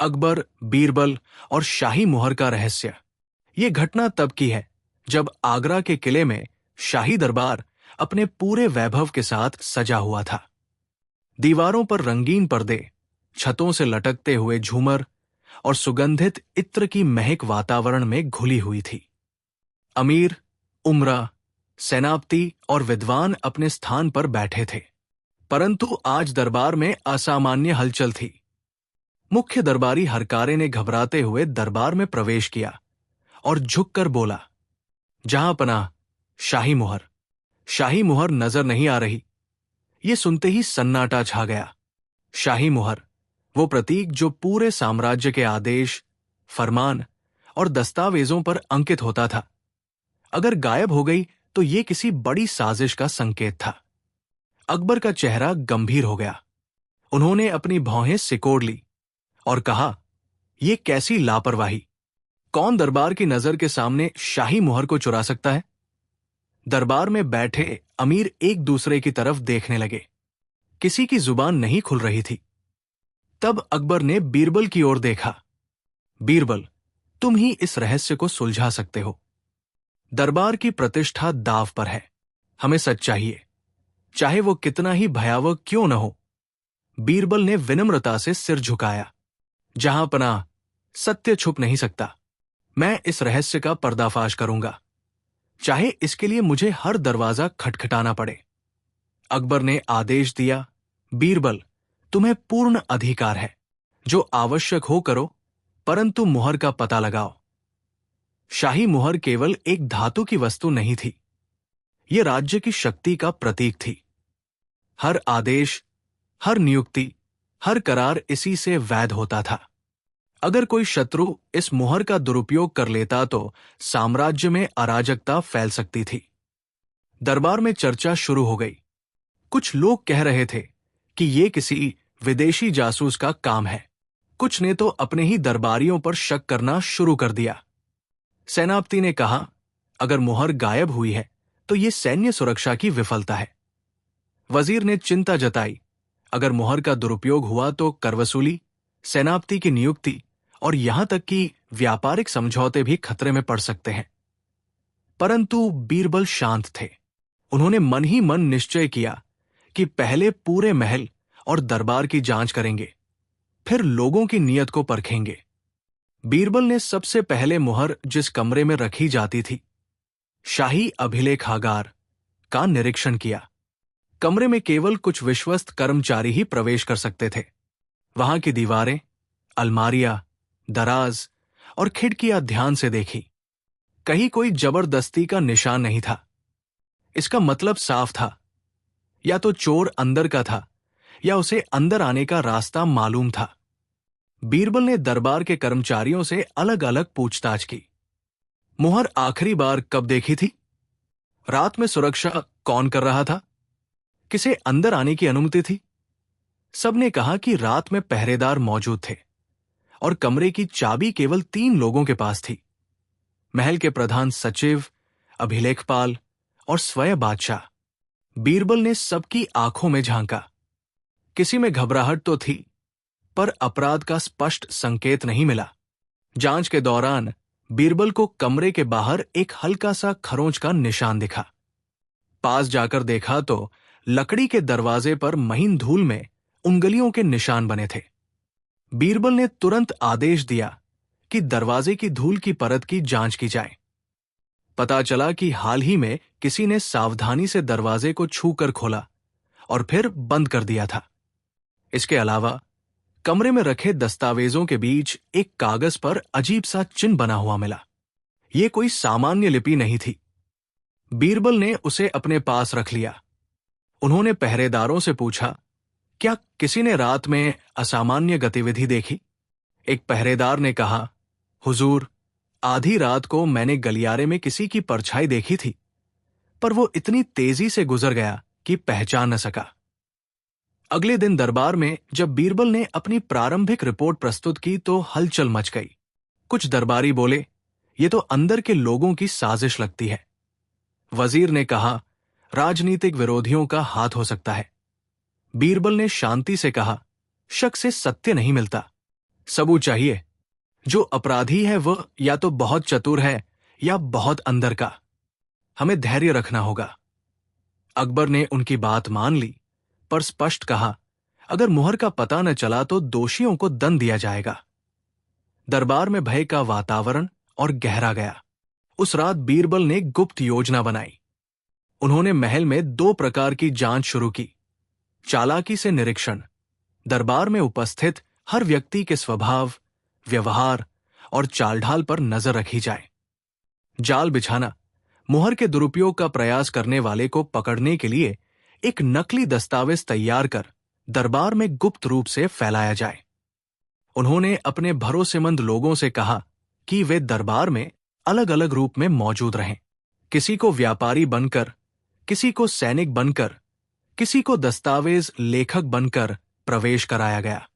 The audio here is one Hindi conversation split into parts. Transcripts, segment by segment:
अकबर, बीरबल और शाही मुहर का रहस्य। ये घटना तब की है जब आगरा के किले में शाही दरबार अपने पूरे वैभव के साथ सजा हुआ था। दीवारों पर रंगीन पर्दे, छतों से लटकते हुए झूमर और सुगंधित इत्र की महक वातावरण में घुली हुई थी। अमीर, उमरा, सेनापति और विद्वान अपने स्थान पर बैठे थे, परंतु आज दरबार में असामान्य हलचल थी। मुख्य दरबारी हरकारे ने घबराते हुए दरबार में प्रवेश किया और झुककर बोला, जहां पनाह, शाही मुहर। शाही मुहर नजर नहीं आ रही। ये सुनते ही सन्नाटा छा गया। शाही मुहर, वो प्रतीक जो पूरे साम्राज्य के आदेश, फरमान और दस्तावेजों पर अंकित होता था, अगर गायब हो गई तो ये किसी बड़ी साजिश का संकेत था। अकबर का चेहरा गंभीर हो गया। उन्होंने अपनी भौहें सिकोड़ ली और कहा, यह कैसी लापरवाही! कौन दरबार की नजर के सामने शाही मुहर को चुरा सकता है? दरबार में बैठे अमीर एक दूसरे की तरफ देखने लगे। किसी की जुबान नहीं खुल रही थी। तब अकबर ने बीरबल की ओर देखा। बीरबल, तुम ही इस रहस्य को सुलझा सकते हो। दरबार की प्रतिष्ठा दांव पर है। हमें सच चाहिए, चाहे वो कितना ही भयावह क्यों न हो। बीरबल ने विनम्रता से सिर झुकाया। जहां पनाह, सत्य छुप नहीं सकता। मैं इस रहस्य का पर्दाफाश करूंगा, चाहे इसके लिए मुझे हर दरवाजा खटखटाना पड़े। अकबर ने आदेश दिया, बीरबल, तुम्हें पूर्ण अधिकार है। जो आवश्यक हो करो, परंतु मुहर का पता लगाओ। शाही मुहर केवल एक धातु की वस्तु नहीं थी, यह राज्य की शक्ति का प्रतीक थी। हर आदेश, हर नियुक्ति, हर करार इसी से वैध होता था। अगर कोई शत्रु इस मुहर का दुरुपयोग कर लेता तो साम्राज्य में अराजकता फैल सकती थी। दरबार में चर्चा शुरू हो गई। कुछ लोग कह रहे थे कि यह किसी विदेशी जासूस का काम है। कुछ ने तो अपने ही दरबारियों पर शक करना शुरू कर दिया। सेनापति ने कहा, अगर मुहर गायब हुई है तो यह सैन्य सुरक्षा की विफलता है। वजीर ने चिंता जताई, अगर मुहर का दुरुपयोग हुआ तो कर वसूली, सेनापति की नियुक्ति और यहां तक कि व्यापारिक समझौते भी खतरे में पड़ सकते हैं। परंतु बीरबल शांत थे। उन्होंने मन ही मन निश्चय किया कि पहले पूरे महल और दरबार की जांच करेंगे, फिर लोगों की नीयत को परखेंगे। बीरबल ने सबसे पहले मुहर जिस कमरे में रखी जाती थी, शाही अभिलेखागार, का निरीक्षण किया। कमरे में केवल कुछ विश्वस्त कर्मचारी ही प्रवेश कर सकते थे। वहां की दीवारें, अलमारियां, दराज और खिड़कियां ध्यान से देखी। कहीं कोई जबरदस्ती का निशान नहीं था। इसका मतलब साफ था, या तो चोर अंदर का था या उसे अंदर आने का रास्ता मालूम था। बीरबल ने दरबार के कर्मचारियों से अलग अलग पूछताछ की। मुहर आखिरी बार कब देखी थी? रात में सुरक्षा कौन कर रहा था? किसे अंदर आने की अनुमति थी? सबने कहा कि रात में पहरेदार मौजूद थे और कमरे की चाबी केवल 3 लोगों के पास थी, महल के प्रधान सचिव, अभिलेखपाल और स्वयं बादशाह। बीरबल ने सबकी आंखों में झांका। किसी में घबराहट तो थी, पर अपराध का स्पष्ट संकेत नहीं मिला। जांच के दौरान बीरबल को कमरे के बाहर एक हल्का सा खरोंच का निशान दिखा। पास जाकर देखा तो लकड़ी के दरवाजे पर महीन धूल में उंगलियों के निशान बने थे। बीरबल ने तुरंत आदेश दिया कि दरवाजे की धूल की परत की जांच की जाए। पता चला कि हाल ही में किसी ने सावधानी से दरवाजे को छूकर खोला और फिर बंद कर दिया था। इसके अलावा कमरे में रखे दस्तावेजों के बीच एक कागज पर अजीब सा चिन्ह बना हुआ मिला। यह कोई सामान्य लिपि नहीं थी। बीरबल ने उसे अपने पास रख लिया। उन्होंने पहरेदारों से पूछा, क्या किसी ने रात में असामान्य गतिविधि देखी? एक पहरेदार ने कहा, हुजूर, आधी रात को मैंने गलियारे में किसी की परछाई देखी थी, पर वो इतनी तेजी से गुजर गया कि पहचान न सका। अगले दिन दरबार में जब बीरबल ने अपनी प्रारंभिक रिपोर्ट प्रस्तुत की तो हलचल मच गई। कुछ दरबारी बोले, ये तो अंदर के लोगों की साजिश लगती है। वजीर ने कहा, राजनीतिक विरोधियों का हाथ हो सकता है। बीरबल ने शांति से कहा, शक से सत्य नहीं मिलता। सबूत चाहिए। जो अपराधी है वह या तो बहुत चतुर है या बहुत अंदर का। हमें धैर्य रखना होगा। अकबर ने उनकी बात मान ली, पर स्पष्ट कहा, अगर मुहर का पता न चला तो दोषियों को दंड दिया जाएगा। दरबार में भय का वातावरण और गहरा गया। उस रात बीरबल ने गुप्त योजना बनाई। उन्होंने महल में 2 प्रकार की जांच शुरू की। चालाकी से निरीक्षण, दरबार में उपस्थित हर व्यक्ति के स्वभाव, व्यवहार और चालढाल पर नजर रखी जाए। जाल बिछाना, मुहर के दुरुपयोग का प्रयास करने वाले को पकड़ने के लिए एक नकली दस्तावेज तैयार कर दरबार में गुप्त रूप से फैलाया जाए। उन्होंने अपने भरोसेमंद लोगों से कहा कि वे दरबार में अलग अलग रूप में मौजूद रहें। किसी को व्यापारी बनकर, किसी को सैनिक बनकर, किसी को दस्तावेज लेखक बनकर प्रवेश कराया गया।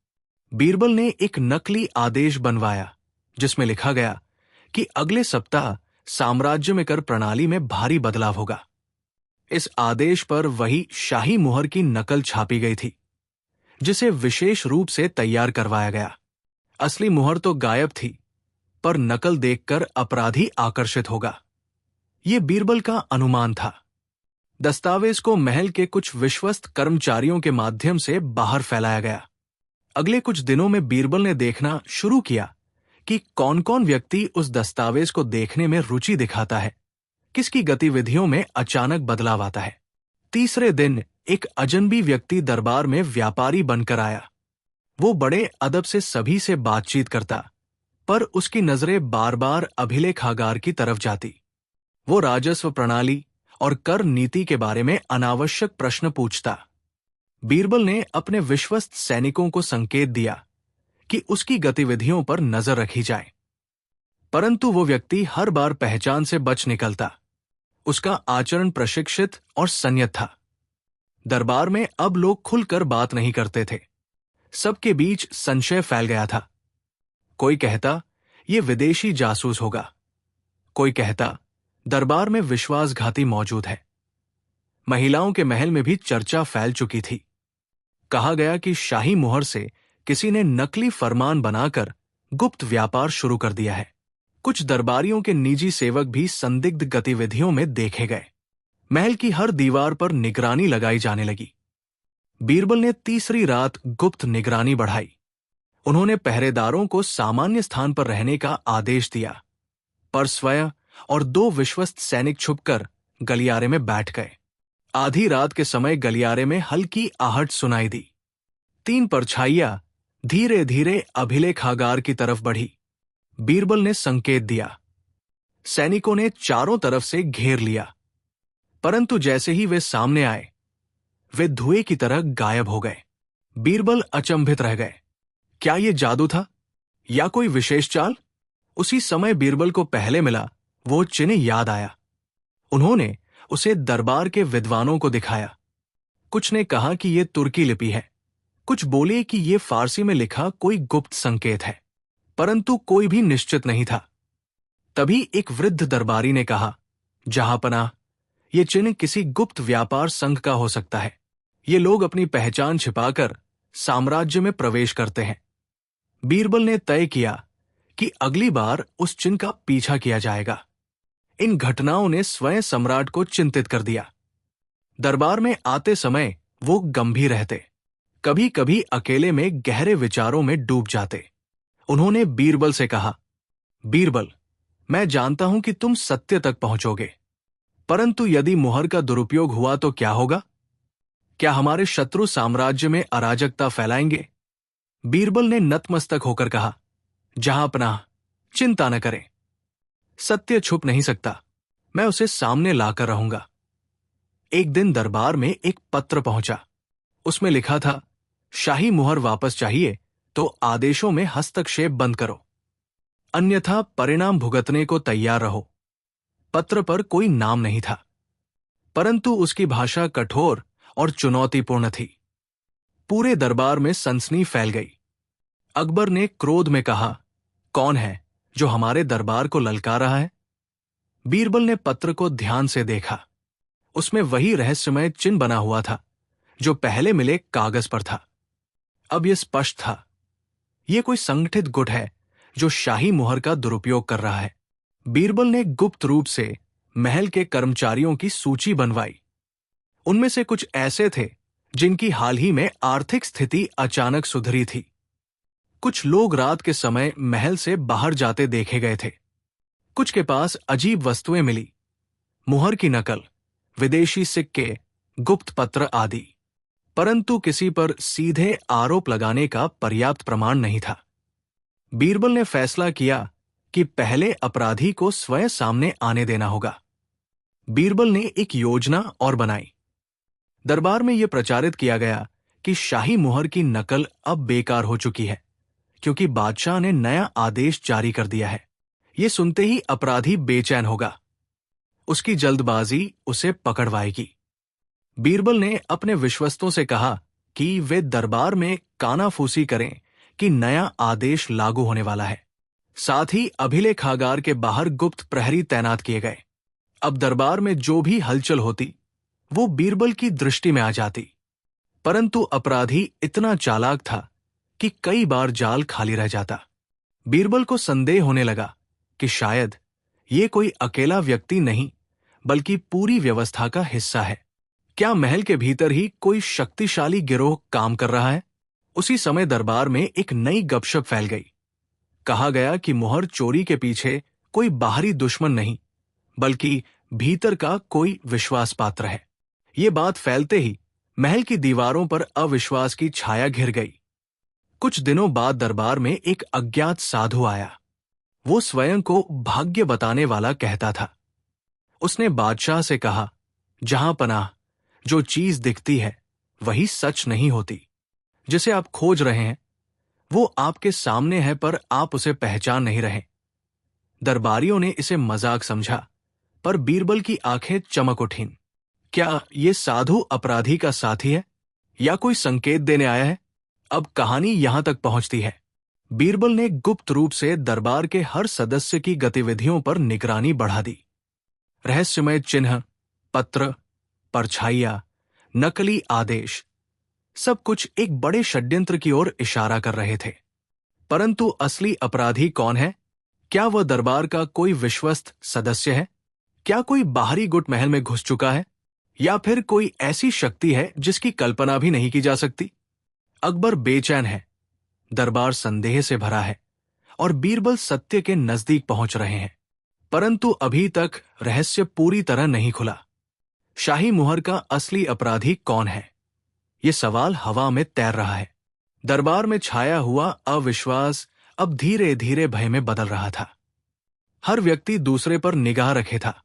बीरबल ने एक नकली आदेश बनवाया जिसमें लिखा गया कि अगले सप्ताह साम्राज्य में कर प्रणाली में भारी बदलाव होगा। इस आदेश पर वही शाही मुहर की नकल छापी गई थी जिसे विशेष रूप से तैयार करवाया गया। असली मुहर तो गायब थी, पर नकल देखकर अपराधी आकर्षित होगा। यह बीरबल का अनुमान था। दस्तावेज को महल के कुछ विश्वस्त कर्मचारियों के माध्यम से बाहर फैलाया गया। अगले कुछ दिनों में बीरबल ने देखना शुरू किया कि कौन कौन व्यक्ति उस दस्तावेज को देखने में रुचि दिखाता है, किसकी गतिविधियों में अचानक बदलाव आता है। तीसरे दिन एक अजनबी व्यक्ति दरबार में व्यापारी बनकर आया। वो बड़े अदब से सभी से बातचीत करता, पर उसकी नजरें बार बार अभिलेखागार की तरफ जाती। वो राजस्व प्रणाली और कर नीति के बारे में अनावश्यक प्रश्न पूछता। बीरबल ने अपने विश्वस्त सैनिकों को संकेत दिया कि उसकी गतिविधियों पर नजर रखी जाए, परंतु वो व्यक्ति हर बार पहचान से बच निकलता। उसका आचरण प्रशिक्षित और संयत था। दरबार में अब लोग खुलकर बात नहीं करते थे। सबके बीच संशय फैल गया था। कोई कहता ये विदेशी जासूस होगा, कोई कहता दरबार में विश्वासघाती मौजूद है। महिलाओं के महल में भी चर्चा फैल चुकी थी। कहा गया कि शाही मुहर से किसी ने नकली फरमान बनाकर गुप्त व्यापार शुरू कर दिया है। कुछ दरबारियों के निजी सेवक भी संदिग्ध गतिविधियों में देखे गए। महल की हर दीवार पर निगरानी लगाई जाने लगी। बीरबल ने तीसरी रात गुप्त निगरानी बढ़ाई। उन्होंने पहरेदारों को सामान्य स्थान पर रहने का आदेश दिया, पर स्वयं और 2 विश्वस्त सैनिक छुपकर गलियारे में बैठ गए। आधी रात के समय गलियारे में हल्की आहट सुनाई दी। 3 परछाइयां धीरे धीरे अभिलेखागार की तरफ बढ़ी। बीरबल ने संकेत दिया। सैनिकों ने चारों तरफ से घेर लिया, परंतु जैसे ही वे सामने आए, वे धुएं की तरह गायब हो गए। बीरबल अचंभित रह गए। क्या यह जादू था या कोई विशेष चाल? उसी समय बीरबल को पहले मिला वो चिन्ह याद आया। उन्होंने उसे दरबार के विद्वानों को दिखाया। कुछ ने कहा कि यह तुर्की लिपि है, कुछ बोले कि यह फारसी में लिखा कोई गुप्त संकेत है, परंतु कोई भी निश्चित नहीं था। तभी एक वृद्ध दरबारी ने कहा, जहांपनाह, यह चिन्ह किसी गुप्त व्यापार संघ का हो सकता है। ये लोग अपनी पहचान छिपाकर साम्राज्य में प्रवेश करते हैं। बीरबल ने तय किया कि अगली बार उस चिन्ह का पीछा किया जाएगा। इन घटनाओं ने स्वयं सम्राट को चिंतित कर दिया। दरबार में आते समय वो गंभीर रहते, कभी कभी अकेले में गहरे विचारों में डूब जाते। उन्होंने बीरबल से कहा, बीरबल, मैं जानता हूं कि तुम सत्य तक पहुंचोगे, परंतु यदि मुहर का दुरुपयोग हुआ तो क्या होगा? क्या हमारे शत्रु साम्राज्य में अराजकता फैलाएंगे? बीरबल ने नतमस्तक होकर कहा, जहांपनाह, चिंता न करें। सत्य छुप नहीं सकता, मैं उसे सामने लाकर रहूंगा। एक दिन दरबार में एक पत्र पहुंचा। उसमें लिखा था, शाही मुहर वापस चाहिए तो आदेशों में हस्तक्षेप बंद करो, अन्यथा परिणाम भुगतने को तैयार रहो। पत्र पर कोई नाम नहीं था, परंतु उसकी भाषा कठोर और चुनौतीपूर्ण थी। पूरे दरबार में सनसनी फैल गई। अकबर ने क्रोध में कहा, कौन है जो हमारे दरबार को ललकार रहा है? बीरबल ने पत्र को ध्यान से देखा। उसमें वही रहस्यमय चिन्ह बना हुआ था जो पहले मिले कागज पर था। अब यह स्पष्ट था, ये कोई संगठित गुट है जो शाही मुहर का दुरुपयोग कर रहा है। बीरबल ने गुप्त रूप से महल के कर्मचारियों की सूची बनवाई। उनमें से कुछ ऐसे थे जिनकी हाल ही में आर्थिक स्थिति अचानक सुधरी थी। कुछ लोग रात के समय महल से बाहर जाते देखे गए थे। कुछ के पास अजीब वस्तुएं मिली, मुहर की नकल, विदेशी सिक्के, गुप्त पत्र आदि। परंतु किसी पर सीधे आरोप लगाने का पर्याप्त प्रमाण नहीं था। बीरबल ने फैसला किया कि पहले अपराधी को स्वयं सामने आने देना होगा। बीरबल ने एक योजना और बनाई। दरबार में यह प्रचारित किया गया कि शाही मुहर की नकल अब बेकार हो चुकी है, क्योंकि बादशाह ने नया आदेश जारी कर दिया है। ये सुनते ही अपराधी बेचैन होगा, उसकी जल्दबाजी उसे पकड़वाएगी। बीरबल ने अपने विश्वस्तों से कहा कि वे दरबार में कानाफूसी करें कि नया आदेश लागू होने वाला है। साथ ही अभिलेखागार के बाहर गुप्त प्रहरी तैनात किए गए। अब दरबार में जो भी हलचल होती वो बीरबल की दृष्टि में आ जाती। परंतु अपराधी इतना चालाक था कि कई बार जाल खाली रह जाता। बीरबल को संदेह होने लगा कि शायद ये कोई अकेला व्यक्ति नहीं, बल्कि पूरी व्यवस्था का हिस्सा है। क्या महल के भीतर ही कोई शक्तिशाली गिरोह काम कर रहा है? उसी समय दरबार में एक नई गपशप फैल गई। कहा गया कि मुहर चोरी के पीछे कोई बाहरी दुश्मन नहीं, बल्कि भीतर का कोई विश्वास पात्र है। ये बात फैलते ही महल की दीवारों पर अविश्वास की छाया घिर गई। कुछ दिनों बाद दरबार में एक अज्ञात साधु आया। वो स्वयं को भाग्य बताने वाला कहता था। उसने बादशाह से कहा, जहां पनाह, जो चीज दिखती है वही सच नहीं होती। जिसे आप खोज रहे हैं वो आपके सामने है, पर आप उसे पहचान नहीं रहे। दरबारियों ने इसे मजाक समझा, पर बीरबल की आंखें चमक उठीं। क्या ये साधु अपराधी का साथी है या कोई संकेत देने आया है? अब कहानी यहां तक पहुंचती है। बीरबल ने गुप्त रूप से दरबार के हर सदस्य की गतिविधियों पर निगरानी बढ़ा दी। रहस्यमय चिन्ह, पत्र, परछाइयां, नकली आदेश, सब कुछ एक बड़े षड्यंत्र की ओर इशारा कर रहे थे। परंतु असली अपराधी कौन है? क्या वह दरबार का कोई विश्वस्त सदस्य है? क्या कोई बाहरी गुट महल में घुस चुका है? या फिर कोई ऐसी शक्ति है जिसकी कल्पना भी नहीं की जा सकती? अकबर बेचैन है, दरबार संदेह से भरा है और बीरबल सत्य के नजदीक पहुंच रहे हैं। परंतु अभी तक रहस्य पूरी तरह नहीं खुला। शाही मुहर का असली अपराधी कौन है? ये सवाल हवा में तैर रहा है। दरबार में छाया हुआ अविश्वास अब धीरे धीरे भय में बदल रहा था। हर व्यक्ति दूसरे पर निगाह रखे था।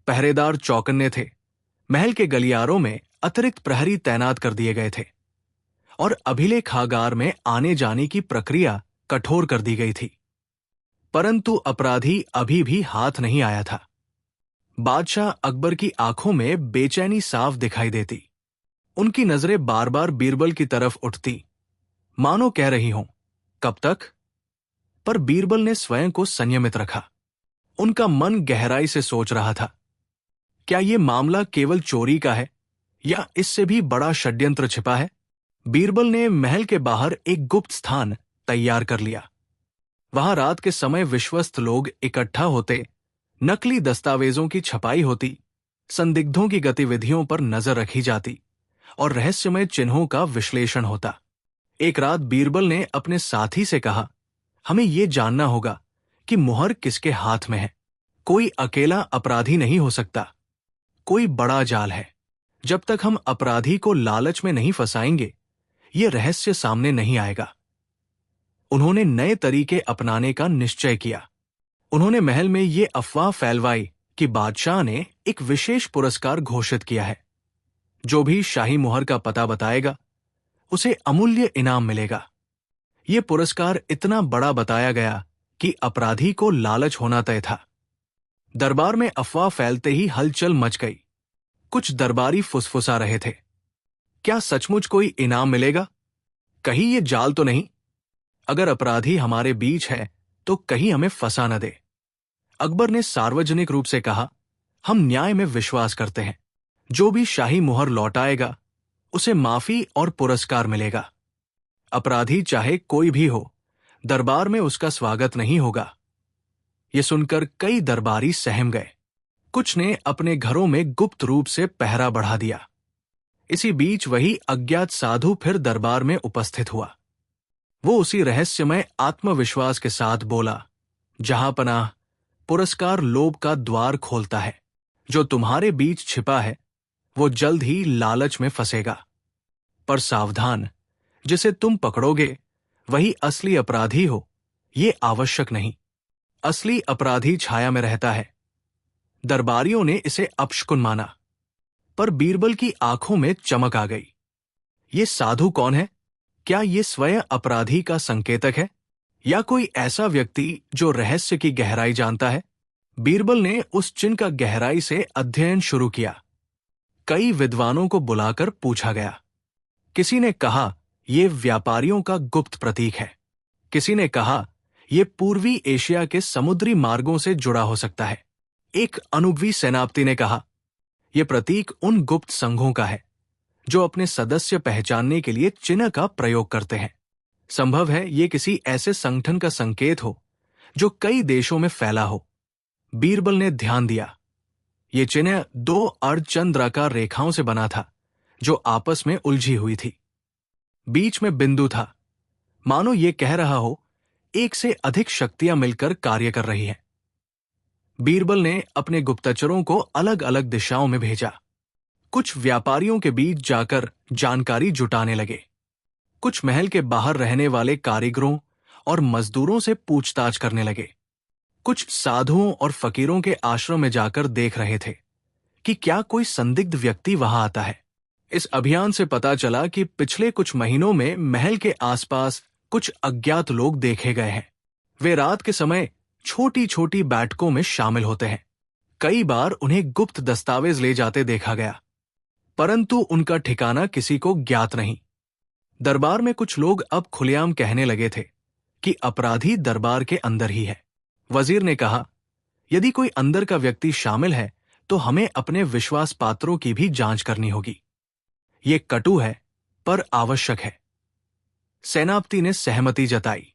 पहरेदार चौकन्ने थे। महल के गलियारों में अतिरिक्त प्रहरी तैनात कर दिए गए थे और अभिलेखागार में आने जाने की प्रक्रिया कठोर कर दी गई थी। परंतु अपराधी अभी भी हाथ नहीं आया था। बादशाह अकबर की आंखों में बेचैनी साफ दिखाई देती। उनकी नजरें बार बार बीरबल की तरफ उठती, मानो कह रही हों, कब तक? पर बीरबल ने स्वयं को संयमित रखा। उनका मन गहराई से सोच रहा था, क्या यह मामला केवल चोरी का है या इससे भी बड़ा षड्यंत्र छिपा है? बीरबल ने महल के बाहर एक गुप्त स्थान तैयार कर लिया। वहां रात के समय विश्वस्त लोग इकट्ठा होते, नकली दस्तावेजों की छपाई होती, संदिग्धों की गतिविधियों पर नजर रखी जाती और रहस्यमय चिन्हों का विश्लेषण होता। एक रात बीरबल ने अपने साथी से कहा, हमें यह जानना होगा कि मुहर किसके हाथ में है। कोई अकेला अपराधी नहीं हो सकता, कोई बड़ा जाल है। जब तक हम अपराधी को लालच में नहीं फंसाएंगे, यह रहस्य सामने नहीं आएगा। उन्होंने नए तरीके अपनाने का निश्चय किया। उन्होंने महल में ये अफवाह फैलवाई कि बादशाह ने एक विशेष पुरस्कार घोषित किया है। जो भी शाही मुहर का पता बताएगा उसे अमूल्य इनाम मिलेगा। यह पुरस्कार इतना बड़ा बताया गया कि अपराधी को लालच होना तय था। दरबार में अफवाह फैलते ही हलचल मच गई। कुछ दरबारी फुसफुसा रहे थे, क्या सचमुच कोई इनाम मिलेगा? कहीं ये जाल तो नहीं? अगर अपराधी हमारे बीच है तो कहीं हमें फंसा न दे। अकबर ने सार्वजनिक रूप से कहा, हम न्याय में विश्वास करते हैं। जो भी शाही मुहर लौटाएगा उसे माफी और पुरस्कार मिलेगा। अपराधी चाहे कोई भी हो, दरबार में उसका स्वागत नहीं होगा। ये सुनकर कई दरबारी सहम गए। कुछ ने अपने घरों में गुप्त रूप से पहरा बढ़ा दिया। इसी बीच वही अज्ञात साधु फिर दरबार में उपस्थित हुआ। वो उसी रहस्यमय आत्मविश्वास के साथ बोला, जहांपनाह, पुरस्कार लोभ का द्वार खोलता है। जो तुम्हारे बीच छिपा है वो जल्द ही लालच में फंसेगा। पर सावधान, जिसे तुम पकड़ोगे वही असली अपराधी हो, ये आवश्यक नहीं। असली अपराधी छाया में रहता है। दरबारियों ने इसे अपशकुन माना, पर बीरबल की आंखों में चमक आ गई। ये साधु कौन है? क्या ये स्वयं अपराधी का संकेतक है, या कोई ऐसा व्यक्ति जो रहस्य की गहराई जानता है? बीरबल ने उस चिन्ह का गहराई से अध्ययन शुरू किया। कई विद्वानों को बुलाकर पूछा गया। किसी ने कहा यह व्यापारियों का गुप्त प्रतीक है। किसी ने कहा यह पूर्वी एशिया के समुद्री मार्गों से जुड़ा हो सकता है। एक अनुभवी सेनापति ने कहा यह प्रतीक उन गुप्त संघों का है जो अपने सदस्य पहचानने के लिए चिन्ह का प्रयोग करते हैं। संभव है यह किसी ऐसे संगठन का संकेत हो जो कई देशों में फैला हो। बीरबल ने ध्यान दिया। ये चिन्ह 2 अर्धचंद्राकार रेखाओं से बना था जो आपस में उलझी हुई थी। बीच में बिंदु था, मानो ये कह रहा हो एक से अधिक शक्तियां मिलकर कार्य कर रही हैं। बीरबल ने अपने गुप्तचरों को अलग अलग दिशाओं में भेजा। कुछ व्यापारियों के बीच जाकर जानकारी जुटाने लगे। कुछ महल के बाहर रहने वाले कारीगरों और मजदूरों से पूछताछ करने लगे। कुछ साधुओं और फकीरों के आश्रम में जाकर देख रहे थे कि क्या कोई संदिग्ध व्यक्ति वहां आता है। इस अभियान से पता चला कि पिछले कुछ महीनों में महल के आसपास कुछ अज्ञात लोग देखे गए हैं। वे रात के समय छोटी छोटी बैठकों में शामिल होते हैं। कई बार उन्हें गुप्त दस्तावेज ले जाते देखा गया, परंतु उनका ठिकाना किसी को ज्ञात नहीं। दरबार में कुछ लोग अब खुलेआम कहने लगे थे कि अपराधी दरबार के अंदर ही है। वजीर ने कहा, यदि कोई अंदर का व्यक्ति शामिल है तो हमें अपने विश्वास पात्रों की भी जांच करनी होगी। ये कटु है पर आवश्यक है। सेनापति ने सहमति जताई,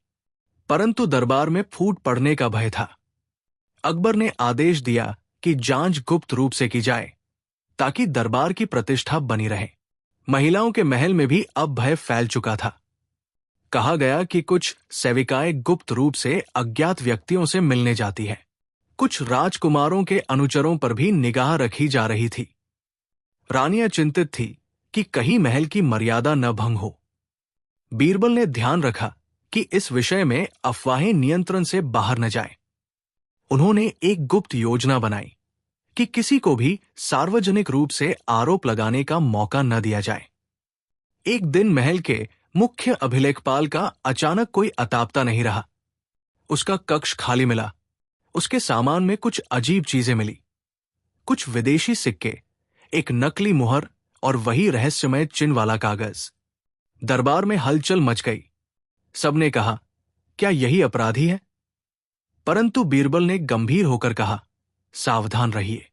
परंतु दरबार में फूट पड़ने का भय था। अकबर ने आदेश दिया कि जांच गुप्त रूप से की जाए ताकि दरबार की प्रतिष्ठा बनी रहे। महिलाओं के महल में भी अब भय फैल चुका था। कहा गया कि कुछ सेविकाएं गुप्त रूप से अज्ञात व्यक्तियों से मिलने जाती है। कुछ राजकुमारों के अनुचरों पर भी निगाह रखी जा रही थी। रानियां चिंतित थी कि कहीं महल की मर्यादा न भंग हो। बीरबल ने ध्यान रखा कि इस विषय में अफवाहें नियंत्रण से बाहर न जाएं। उन्होंने एक गुप्त योजना बनाई कि किसी को भी सार्वजनिक रूप से आरोप लगाने का मौका न दिया जाए। एक दिन महल के मुख्य अभिलेखपाल का अचानक कोई अतापता नहीं रहा। उसका कक्ष खाली मिला। उसके सामान में कुछ अजीब चीजें मिली। कुछ विदेशी सिक्के, एक नकली मुहर और वही रहस्यमय चिन्ह वाला कागज। दरबार में हलचल मच गई। सबने कहा, क्या यही अपराधी है? परंतु बीरबल ने गंभीर होकर कहा, सावधान रहिए।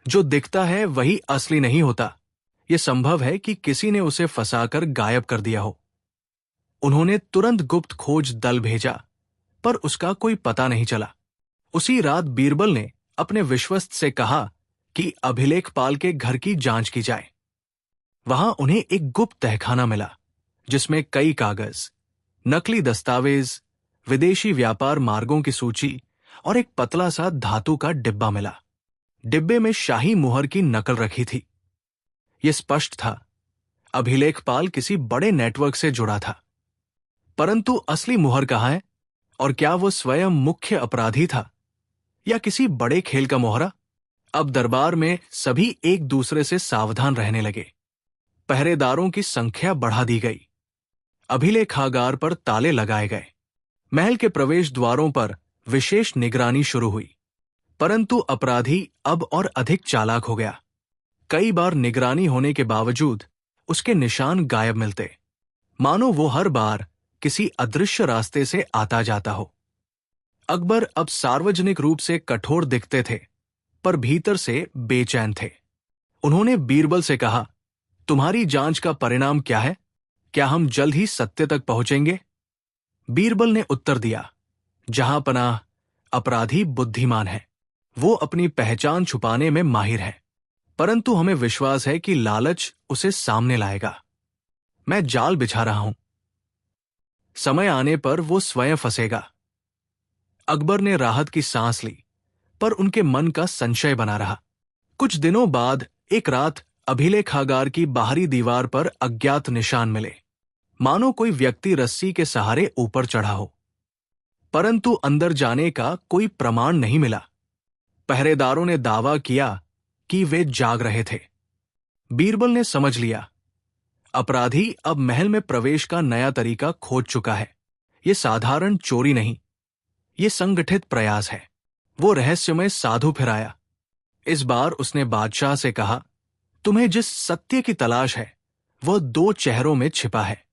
जो दिखता है वही असली नहीं होता। यह संभव है कि किसी ने उसे फंसाकर गायब कर दिया हो। उन्होंने तुरंत गुप्त खोज दल भेजा, पर उसका कोई पता नहीं चला। उसी रात बीरबल ने अपने विश्वस्त से कहा कि अभिलेखपाल के घर की जांच की जाए। वहां उन्हें एक गुप्त तहखाना मिला जिसमें कई कागज, नकली दस्तावेज, विदेशी व्यापार मार्गों की सूची और एक पतला सा धातु का डिब्बा मिला। डिब्बे में शाही मुहर की नकल रखी थी। यह स्पष्ट था, अभिलेखपाल किसी बड़े नेटवर्क से जुड़ा था। परंतु असली मुहर कहाँ है? और क्या वो स्वयं मुख्य अपराधी था या किसी बड़े खेल का मोहरा? अब दरबार में सभी एक दूसरे से सावधान रहने लगे। पहरेदारों की संख्या बढ़ा दी गई। अभिलेखागार पर ताले लगाए गए। महल के प्रवेश द्वारों पर विशेष निगरानी शुरू हुई। परंतु अपराधी अब और अधिक चालाक हो गया। कई बार निगरानी होने के बावजूद उसके निशान गायब मिलते, मानो वो हर बार किसी अदृश्य रास्ते से आता जाता हो। अकबर अब सार्वजनिक रूप से कठोर दिखते थे, पर भीतर से बेचैन थे। उन्होंने बीरबल से कहा, तुम्हारी जांच का परिणाम क्या है? क्या हम जल्द ही सत्य तक पहुंचेंगे? बीरबल ने उत्तर दिया, जहां पनाह अपराधी बुद्धिमान है, वो अपनी पहचान छुपाने में माहिर है, परंतु हमें विश्वास है कि लालच उसे सामने लाएगा। मैं जाल बिछा रहा हूं, समय आने पर वो स्वयं फंसेगा। अकबर ने राहत की सांस ली, पर उनके मन का संशय बना रहा। कुछ दिनों बाद एक रात अभिलेखागार की बाहरी दीवार पर अज्ञात निशान मिले, मानो कोई व्यक्ति रस्सी के सहारे ऊपर चढ़ा हो, परंतु अंदर जाने का कोई प्रमाण नहीं मिला। पहरेदारों ने दावा किया कि वे जाग रहे थे। बीरबल ने समझ लिया, अपराधी अब महल में प्रवेश का नया तरीका खोज चुका है। यह साधारण चोरी नहीं, ये संगठित प्रयास है। वो रहस्यमय साधु फिर आया। इस बार उसने बादशाह से कहा, तुम्हें जिस सत्य की तलाश है वह दो चेहरों में छिपा है।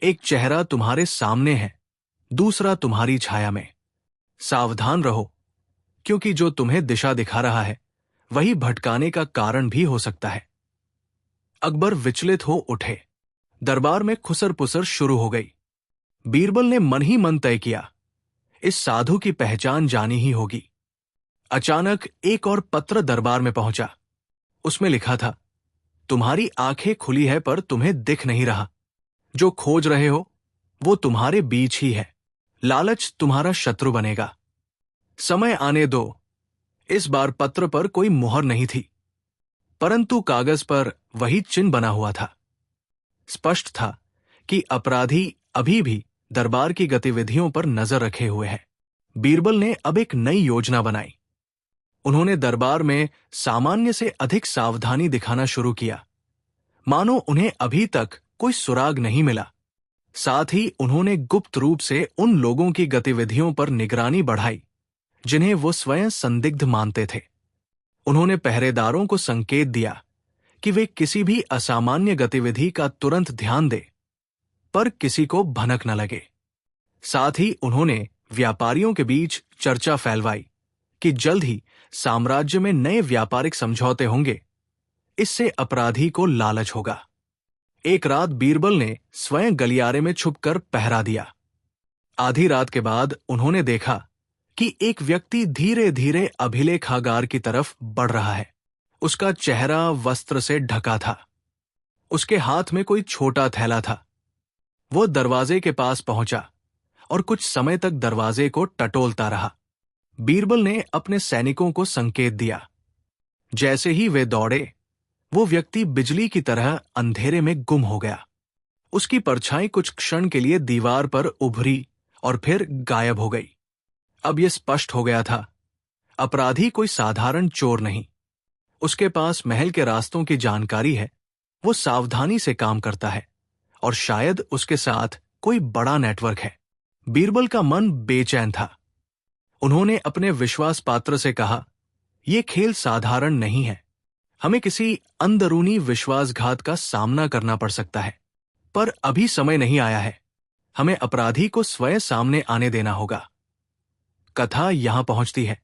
एक चेहरा तुम्हारे सामने है, दूसरा तुम्हारी छाया में। सावधान रहो, क्योंकि जो तुम्हें दिशा दिखा रहा है वही भटकाने का कारण भी हो सकता है। अकबर विचलित हो उठे। दरबार में खुसर पुसर शुरू हो गई। बीरबल ने मन ही मन तय किया, इस साधु की पहचान जानी ही होगी। अचानक एक और पत्र दरबार में पहुंचा। उसमें लिखा था, तुम्हारी आंखें खुली है पर तुम्हें दिख नहीं रहा। जो खोज रहे हो वो तुम्हारे बीच ही है। लालच तुम्हारा शत्रु बनेगा। समय आने दो। इस बार पत्र पर कोई मुहर नहीं थी, परंतु कागज पर वही चिन्ह बना हुआ था। स्पष्ट था कि अपराधी अभी भी दरबार की गतिविधियों पर नजर रखे हुए है। बीरबल ने अब एक नई योजना बनाई। उन्होंने दरबार में सामान्य से अधिक सावधानी दिखाना शुरू किया, मानो उन्हें अभी तक कोई सुराग नहीं मिला। साथ ही उन्होंने गुप्त रूप से उन लोगों की गतिविधियों पर निगरानी बढ़ाई जिन्हें वो स्वयं संदिग्ध मानते थे। उन्होंने पहरेदारों को संकेत दिया कि वे किसी भी असामान्य गतिविधि का तुरंत ध्यान दें, पर किसी को भनक न लगे। साथ ही उन्होंने व्यापारियों के बीच चर्चा फैलवाई कि जल्द ही साम्राज्य में नए व्यापारिक समझौते होंगे। इससे अपराधी को लालच होगा। एक रात बीरबल ने स्वयं गलियारे में छुपकर पहरा दिया। आधी रात के बाद उन्होंने देखा कि एक व्यक्ति धीरे धीरे अभिलेखागार की तरफ बढ़ रहा है। उसका चेहरा वस्त्र से ढका था। उसके हाथ में कोई छोटा थैला था। वो दरवाजे के पास पहुंचा और कुछ समय तक दरवाजे को टटोलता रहा। बीरबल ने अपने सैनिकों को संकेत दिया। जैसे ही वे दौड़े, वो व्यक्ति बिजली की तरह अंधेरे में गुम हो गया। उसकी परछाई कुछ क्षण के लिए दीवार पर उभरी और फिर गायब हो गई। अब यह स्पष्ट हो गया था, अपराधी कोई साधारण चोर नहीं। उसके पास महल के रास्तों की जानकारी है। वो सावधानी से काम करता है और शायद उसके साथ कोई बड़ा नेटवर्क है। बीरबल का मन बेचैन था। उन्होंने अपने विश्वास पात्र से कहा, यह खेल साधारण नहीं है। हमें किसी अंदरूनी विश्वासघात का सामना करना पड़ सकता है, पर अभी समय नहीं आया है। हमें अपराधी को स्वयं सामने आने देना होगा। कथा यहां पहुंचती है,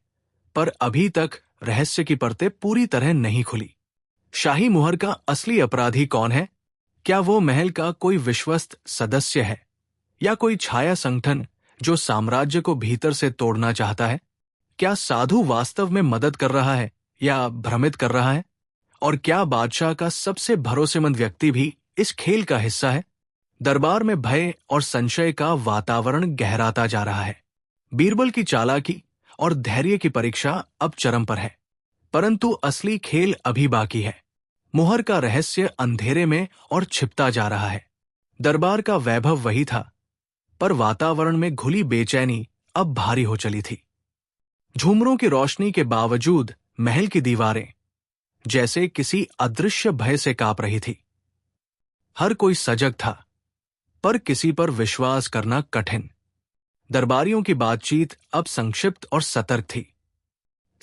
पर अभी तक रहस्य की परतें पूरी तरह नहीं खुली। शाही मुहर का असली अपराधी कौन है? क्या वो महल का कोई विश्वस्त सदस्य है, या कोई छाया संगठन जो साम्राज्य को भीतर से तोड़ना चाहता है? क्या साधु वास्तव में मदद कर रहा है या भ्रमित कर रहा है? और क्या बादशाह का सबसे भरोसेमंद व्यक्ति भी इस खेल का हिस्सा है? दरबार में भय और संशय का वातावरण गहराता जा रहा है। बीरबल की चालाकी और धैर्य की परीक्षा अब चरम पर है, परंतु असली खेल अभी बाकी है। मुहर का रहस्य अंधेरे में और छिपता जा रहा है। दरबार का वैभव वही था, पर वातावरण में घुली बेचैनी अब भारी हो चली थी। झूमरों की रोशनी के बावजूद महल की दीवारें जैसे किसी अदृश्य भय से कांप रही थी। हर कोई सजग था, पर किसी पर विश्वास करना कठिन। दरबारियों की बातचीत अब संक्षिप्त और सतर्क थी।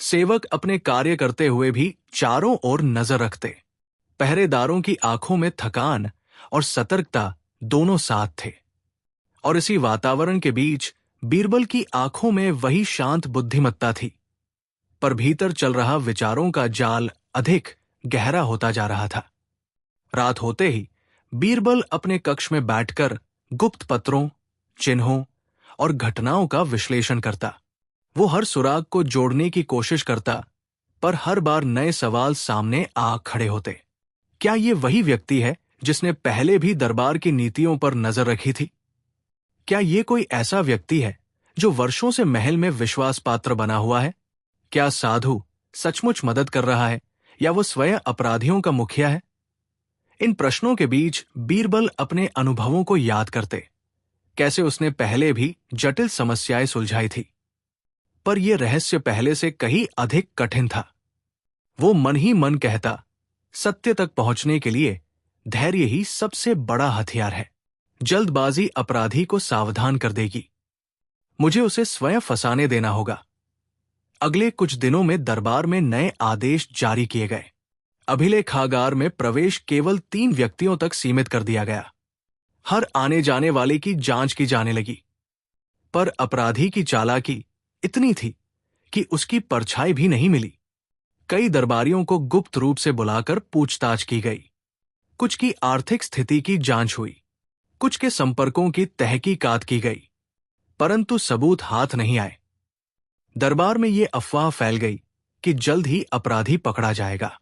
सेवक अपने कार्य करते हुए भी चारों ओर नजर रखते। पहरेदारों की आंखों में थकान और सतर्कता दोनों साथ थे। और इसी वातावरण के बीच बीरबल की आंखों में वही शांत बुद्धिमत्ता थी, पर भीतर चल रहा विचारों का जाल अधिक गहरा होता जा रहा था। रात होते ही बीरबल अपने कक्ष में बैठकर गुप्त पत्रों, चिन्हों और घटनाओं का विश्लेषण करता। वो हर सुराग को जोड़ने की कोशिश करता, पर हर बार नए सवाल सामने आ खड़े होते। क्या ये वही व्यक्ति है जिसने पहले भी दरबार की नीतियों पर नजर रखी थी? क्या ये कोई ऐसा व्यक्ति है जो वर्षों से महल में विश्वास पात्र बना हुआ है? क्या साधु सचमुच मदद कर रहा है या वो स्वयं अपराधियों का मुखिया है? इन प्रश्नों के बीच बीरबल अपने अनुभवों को याद करते, कैसे उसने पहले भी जटिल समस्याएं सुलझाई थी, पर यह रहस्य पहले से कहीं अधिक कठिन था। वो मन ही मन कहता, सत्य तक पहुंचने के लिए धैर्य ही सबसे बड़ा हथियार है। जल्दबाजी अपराधी को सावधान कर देगी। मुझे उसे स्वयं फंसाने देना होगा। अगले कुछ दिनों में दरबार में नए आदेश जारी किए गए। अभिलेखागार में प्रवेश केवल 3 व्यक्तियों तक सीमित कर दिया गया। हर आने जाने वाले की जांच की जाने लगी, पर अपराधी की चालाकी इतनी थी कि उसकी परछाई भी नहीं मिली। कई दरबारियों को गुप्त रूप से बुलाकर पूछताछ की गई। कुछ की आर्थिक स्थिति की जांच हुई, कुछ के संपर्कों की तहकीकात की गई, परंतु सबूत हाथ नहीं आए। दरबार में ये अफवाह फैल गई कि जल्द ही अपराधी पकड़ा जाएगा।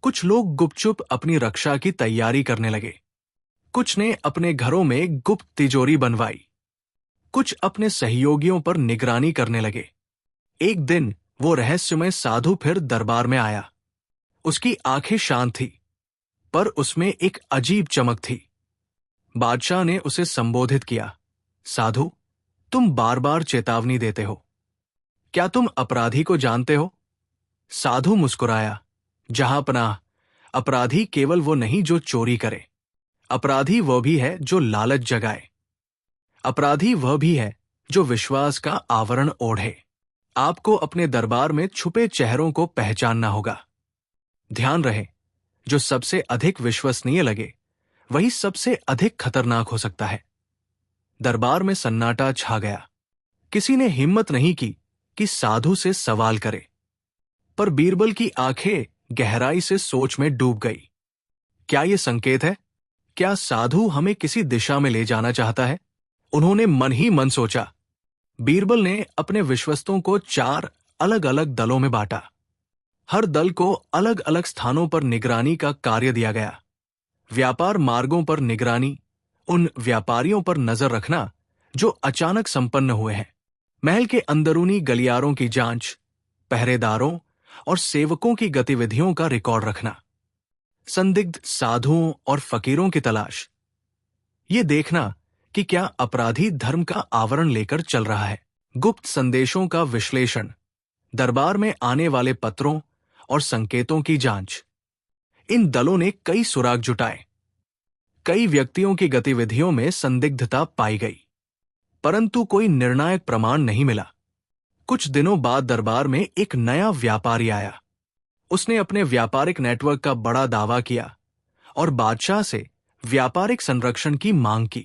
कुछ लोग गुपचुप अपनी रक्षा की तैयारी करने लगे। कुछ ने अपने घरों में गुप्त तिजोरी बनवाई। कुछ अपने सहयोगियों पर निगरानी करने लगे। एक दिन वो रहस्यमय साधु फिर दरबार में आया। उसकी आंखें शांत थी, पर उसमें एक अजीब चमक थी। बादशाह ने उसे संबोधित किया, साधु, तुम बार बार चेतावनी देते हो। क्या तुम अपराधी को जानते हो? साधु मुस्कुराया, जहांपनाह, अपराधी केवल वो नहीं जो चोरी करे। अपराधी वह भी है जो लालच जगाए। अपराधी वह भी है जो विश्वास का आवरण ओढ़े। आपको अपने दरबार में छुपे चेहरों को पहचानना होगा। ध्यान रहे, जो सबसे अधिक विश्वसनीय लगे वही सबसे अधिक खतरनाक हो सकता है। दरबार में सन्नाटा छा गया। किसी ने हिम्मत नहीं की कि साधु से सवाल करे, पर बीरबल की आंखें गहराई से सोच में डूब गई। क्या यह संकेत है? क्या साधु हमें किसी दिशा में ले जाना चाहता है? उन्होंने मन ही मन सोचा। बीरबल ने अपने विश्वस्तों को 4 अलग अलग दलों में बांटा। हर दल को अलग अलग स्थानों पर निगरानी का कार्य दिया गया। व्यापार मार्गों पर निगरानी, उन व्यापारियों पर नजर रखना जो अचानक संपन्न हुए हैं। महल के अंदरूनी गलियारों की जांच, पहरेदारों और सेवकों की गतिविधियों का रिकॉर्ड रखना। संदिग्ध साधुओं और फकीरों की तलाश। ये देखना कि क्या अपराधी धर्म का आवरण लेकर चल रहा है। गुप्त संदेशों का विश्लेषण, दरबार में आने वाले पत्रों और संकेतों की जांच। इन दलों ने कई सुराग जुटाए। कई व्यक्तियों की गतिविधियों में संदिग्धता पाई गई, परंतु कोई निर्णायक प्रमाण नहीं मिला। कुछ दिनों बाद दरबार में एक नया व्यापारी आया। उसने अपने व्यापारिक नेटवर्क का बड़ा दावा किया और बादशाह से व्यापारिक संरक्षण की मांग की।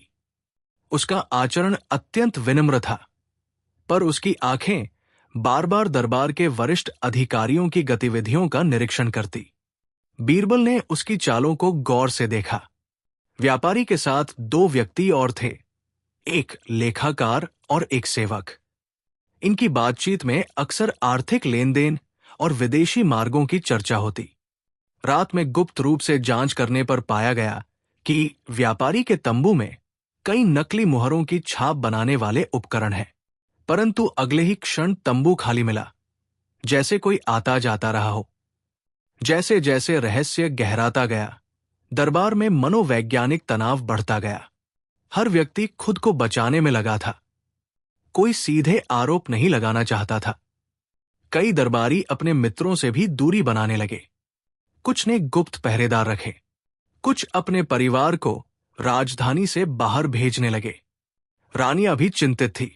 उसका आचरण अत्यंत विनम्र था, पर उसकी आंखें बार बार दरबार के वरिष्ठ अधिकारियों की गतिविधियों का निरीक्षण करती। बीरबल ने उसकी चालों को गौर से देखा। व्यापारी के साथ 2 व्यक्ति और थे, एक लेखाकार और एक सेवक। इनकी बातचीत में अक्सर आर्थिक लेन देन और विदेशी मार्गों की चर्चा होती। रात में गुप्त रूप से जांच करने पर पाया गया कि व्यापारी के तंबू में कई नकली मुहरों की छाप बनाने वाले उपकरण हैं, परंतु अगले ही क्षण तंबू खाली मिला, जैसे कोई आता जाता रहा हो। जैसे जैसे रहस्य गहराता गया, दरबार में मनोवैज्ञानिक तनाव बढ़ता गया। हर व्यक्ति खुद को बचाने में लगा था। कोई सीधे आरोप नहीं लगाना चाहता था। कई दरबारी अपने मित्रों से भी दूरी बनाने लगे। कुछ ने गुप्त पहरेदार रखे, कुछ अपने परिवार को राजधानी से बाहर भेजने लगे। रानियां भी चिंतित थी।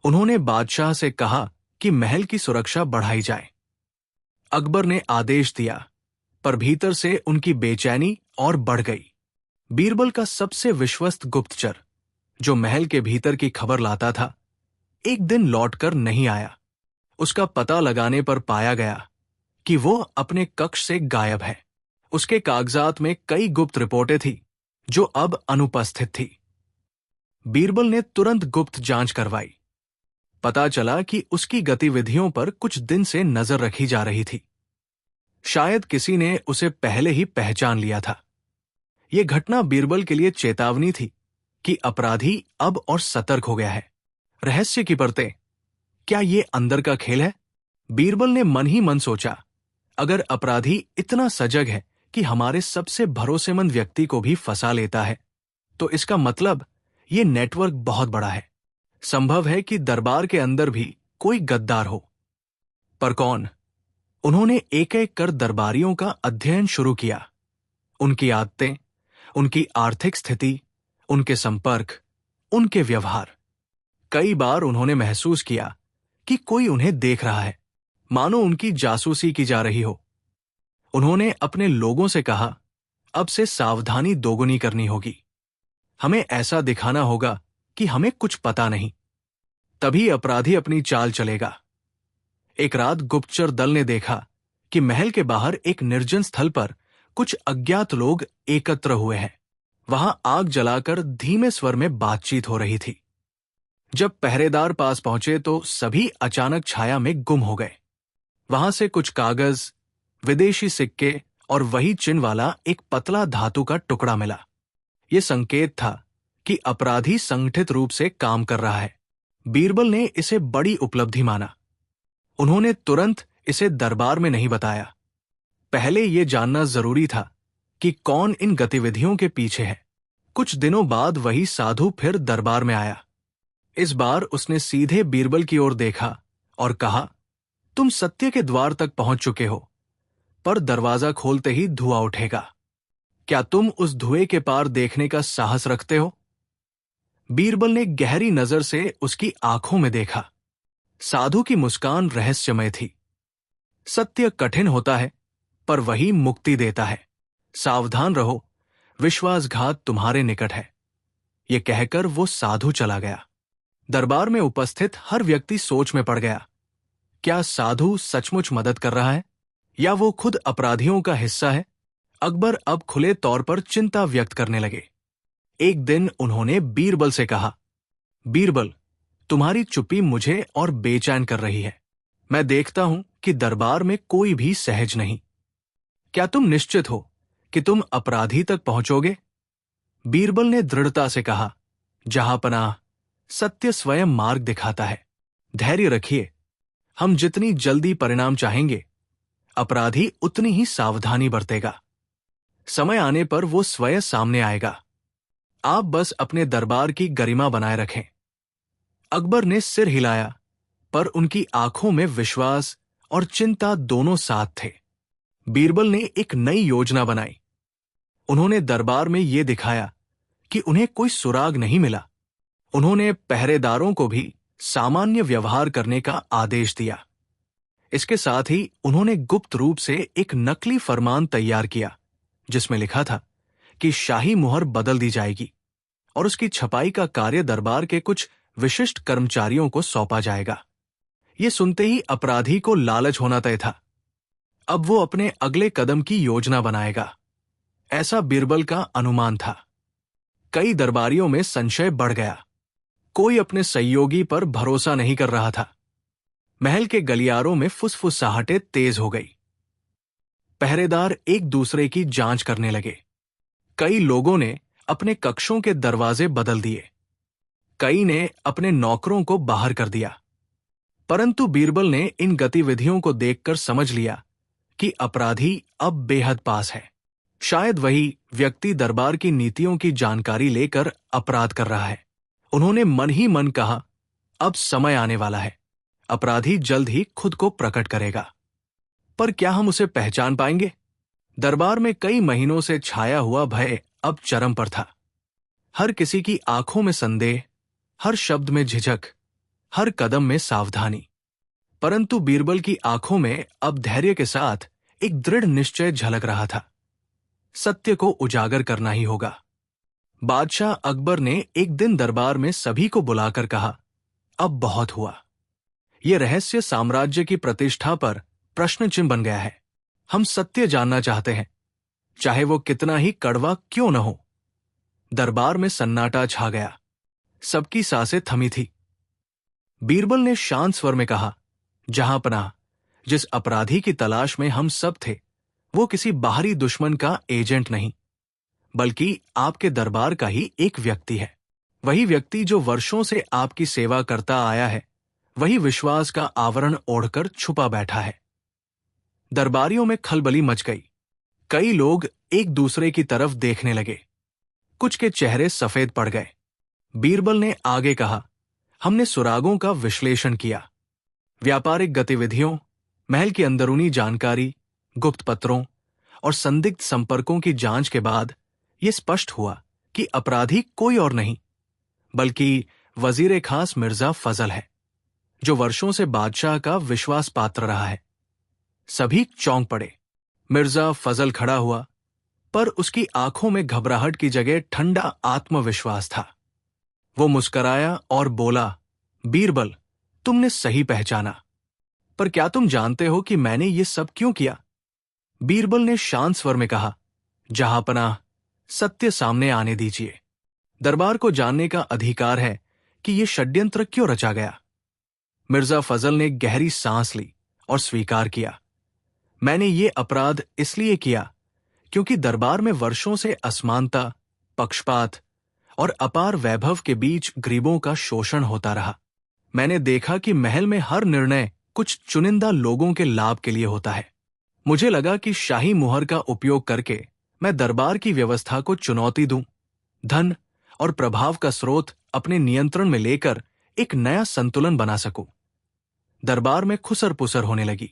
उन्होंने बादशाह से कहा कि महल की सुरक्षा बढ़ाई जाए। अकबर ने आदेश दिया, पर भीतर से उनकी बेचैनी और बढ़ गई। बीरबल का सबसे विश्वस्त गुप्तचर, जो महल के भीतर की खबर लाता था, एक दिन लौटकर नहीं आया। उसका पता लगाने पर पाया गया कि वो अपने कक्ष से गायब है। उसके कागजात में कई गुप्त रिपोर्टें थी जो अब अनुपस्थित थी। बीरबल ने तुरंत गुप्त जांच करवाई। पता चला कि उसकी गतिविधियों पर कुछ दिन से नजर रखी जा रही थी। शायद किसी ने उसे पहले ही पहचान लिया था। यह घटना बीरबल के लिए चेतावनी थी कि अपराधी अब और सतर्क हो गया है। रहस्य की परतें, क्या ये अंदर का खेल है? बीरबल ने मन ही मन सोचा, अगर अपराधी इतना सजग है कि हमारे सबसे भरोसेमंद व्यक्ति को भी फंसा लेता है, तो इसका मतलब ये नेटवर्क बहुत बड़ा है। संभव है कि दरबार के अंदर भी कोई गद्दार हो। पर कौन? उन्होंने एक एक कर दरबारियों का अध्ययन शुरू किया। उनकी आदतें, उनकी आर्थिक स्थिति, उनके संपर्क, उनके व्यवहार। कई बार उन्होंने महसूस किया कि कोई उन्हें देख रहा है, मानो उनकी जासूसी की जा रही हो। उन्होंने अपने लोगों से कहा, अब से सावधानी दोगुनी करनी होगी। हमें ऐसा दिखाना होगा कि हमें कुछ पता नहीं, तभी अपराधी अपनी चाल चलेगा। एक रात गुप्तचर दल ने देखा कि महल के बाहर एक निर्जन स्थल पर कुछ अज्ञात लोग एकत्र हुए हैं। वहां आग जलाकर धीमे स्वर में बातचीत हो रही थी। जब पहरेदार पास पहुंचे तो सभी अचानक छाया में गुम हो गए। वहां से कुछ कागज, विदेशी सिक्के और वही चिन्ह वाला एक पतला धातु का टुकड़ा मिला। यह संकेत था कि अपराधी संगठित रूप से काम कर रहा है। बीरबल ने इसे बड़ी उपलब्धि माना। उन्होंने तुरंत इसे दरबार में नहीं बताया। पहले यह जानना जरूरी था कि कौन इन गतिविधियों के पीछे है। कुछ दिनों बाद वही साधु फिर दरबार में आया। इस बार उसने सीधे बीरबल की ओर देखा और कहा, तुम सत्य के द्वार तक पहुंच चुके हो, पर दरवाजा खोलते ही धुआं उठेगा। क्या तुम उस धुएं के पार देखने का साहस रखते हो? बीरबल ने गहरी नजर से उसकी आंखों में देखा। साधु की मुस्कान रहस्यमय थी। सत्य कठिन होता है, पर वही मुक्ति देता है। सावधान रहो, विश्वासघात तुम्हारे निकट है। ये कहकर वो साधु चला गया। दरबार में उपस्थित हर व्यक्ति सोच में पड़ गया। क्या साधु सचमुच मदद कर रहा है या वो खुद अपराधियों का हिस्सा है? अकबर अब खुले तौर पर चिंता व्यक्त करने लगे। एक दिन उन्होंने बीरबल से कहा, बीरबल, तुम्हारी चुप्पी मुझे और बेचैन कर रही है। मैं देखता हूं कि दरबार में कोई भी सहज नहीं। क्या तुम निश्चित हो कि तुम अपराधी तक पहुंचोगे? बीरबल ने दृढ़ता से कहा, जहांपनाह, सत्य स्वयं मार्ग दिखाता है। धैर्य रखिए। हम जितनी जल्दी परिणाम चाहेंगे, अपराधी उतनी ही सावधानी बरतेगा। समय आने पर वो स्वयं सामने आएगा। आप बस अपने दरबार की गरिमा बनाए रखें। अकबर ने सिर हिलाया, पर उनकी आंखों में विश्वास और चिंता दोनों साथ थे। बीरबल ने एक नई योजना बनाई। उन्होंने दरबार में यह दिखाया कि उन्हें कोई सुराग नहीं मिला। उन्होंने पहरेदारों को भी सामान्य व्यवहार करने का आदेश दिया। इसके साथ ही उन्होंने गुप्त रूप से एक नकली फरमान तैयार किया, जिसमें लिखा था कि शाही मुहर बदल दी जाएगी और उसकी छपाई का कार्य दरबार के कुछ विशिष्ट कर्मचारियों को सौंपा जाएगा। ये सुनते ही अपराधी को लालच होना तय था। अब वो अपने अगले कदम की योजना बनाएगा, ऐसा बीरबल का अनुमान था। कई दरबारियों में संशय बढ़ गया। कोई अपने सहयोगी पर भरोसा नहीं कर रहा था। महल के गलियारों में फुसफुसाहटें तेज हो गई। पहरेदार एक दूसरे की जांच करने लगे। कई लोगों ने अपने कक्षों के दरवाजे बदल दिए। कई ने अपने नौकरों को बाहर कर दिया। परंतु बीरबल ने इन गतिविधियों को देखकर समझ लिया कि अपराधी अब बेहद पास है। शायद वही व्यक्ति दरबार की नीतियों की जानकारी लेकर अपराध कर रहा है। उन्होंने मन ही मन कहा, अब समय आने वाला है। अपराधी जल्द ही खुद को प्रकट करेगा। पर क्या हम उसे पहचान पाएंगे? दरबार में कई महीनों से छाया हुआ भय अब चरम पर था। हर किसी की आंखों में संदेह, हर शब्द में झिझक, हर कदम में सावधानी। परंतु बीरबल की आंखों में अब धैर्य के साथ एक दृढ़ निश्चय झलक रहा था। सत्य को उजागर करना ही होगा। बादशाह अकबर ने एक दिन दरबार में सभी को बुलाकर कहा, अब बहुत हुआ। यह रहस्य साम्राज्य की प्रतिष्ठा पर प्रश्न चिन्ह बन गया है। हम सत्य जानना चाहते हैं। चाहे वो कितना ही कड़वा क्यों न हो। दरबार में सन्नाटा छा गया। सबकी सांसें थमी थी। बीरबल ने शांत स्वर में कहा, जहां पनाह, जिस अपराधी की तलाश में हम सब थे, वो किसी बाहरी दुश्मन का एजेंट नहीं, बल्कि आपके दरबार का ही एक व्यक्ति है। वही व्यक्ति जो वर्षों से आपकी सेवा करता आया है, वही विश्वास का आवरण ओढ़कर छुपा बैठा है। दरबारियों में खलबली मच गई। कई लोग एक दूसरे की तरफ देखने लगे। कुछ के चेहरे सफेद पड़ गए। बीरबल ने आगे कहा, हमने सुरागों का विश्लेषण किया। व्यापारिक गतिविधियों, महल की अंदरूनी जानकारी, गुप्त पत्रों और संदिग्ध संपर्कों की जांच के बाद यह स्पष्ट हुआ कि अपराधी कोई और नहीं, बल्कि वजीर खास मिर्जा फजल है, जो वर्षों से बादशाह का विश्वास पात्र रहा है। सभी चौंक पड़े। मिर्जा फजल खड़ा हुआ, पर उसकी आंखों में घबराहट की जगह ठंडा आत्मविश्वास था। वो मुस्कराया और बोला, बीरबल, तुमने सही पहचाना, पर क्या तुम जानते हो कि मैंने ये सब क्यों किया? बीरबल ने शांत स्वर में कहा, जहांपनाह, सत्य सामने आने दीजिए। दरबार को जानने का अधिकार है कि यह षड्यंत्र क्यों रचा गया। मिर्जा फजल ने गहरी सांस ली और स्वीकार किया, मैंने ये अपराध इसलिए किया क्योंकि दरबार में वर्षों से असमानता, पक्षपात और अपार वैभव के बीच गरीबों का शोषण होता रहा। मैंने देखा कि महल में हर निर्णय कुछ चुनिंदा लोगों के लाभ के लिए होता है। मुझे लगा कि शाही मुहर का उपयोग करके मैं दरबार की व्यवस्था को चुनौती दूं, धन और प्रभाव का स्रोत अपने नियंत्रण में लेकर एक नया संतुलन बना सकूं। दरबार में खुसर पुसर होने लगी।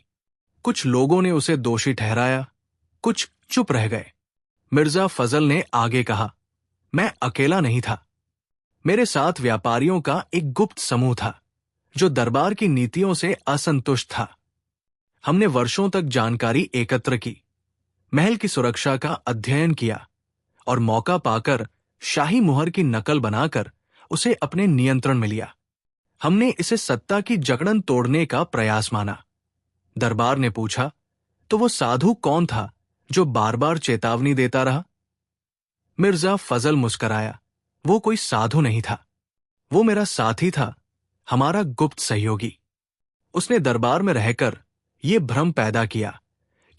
कुछ लोगों ने उसे दोषी ठहराया, कुछ चुप रह गए। मिर्जा फजल ने आगे कहा, मैं अकेला नहीं था। मेरे साथ व्यापारियों का एक गुप्त समूह था जो दरबार की नीतियों से असंतुष्ट था। हमने वर्षों तक जानकारी एकत्र की, महल की सुरक्षा का अध्ययन किया और मौका पाकर शाही मुहर की नकल बनाकर उसे अपने नियंत्रण में लिया। हमने इसे सत्ता की जकड़न तोड़ने का प्रयास माना। दरबार ने पूछा, तो वो साधु कौन था जो बार बार चेतावनी देता रहा? मिर्जा फजल मुस्कराया, वो कोई साधु नहीं था, वो मेरा साथी था, हमारा गुप्त सहयोगी। उसने दरबार में रहकर ये भ्रम पैदा किया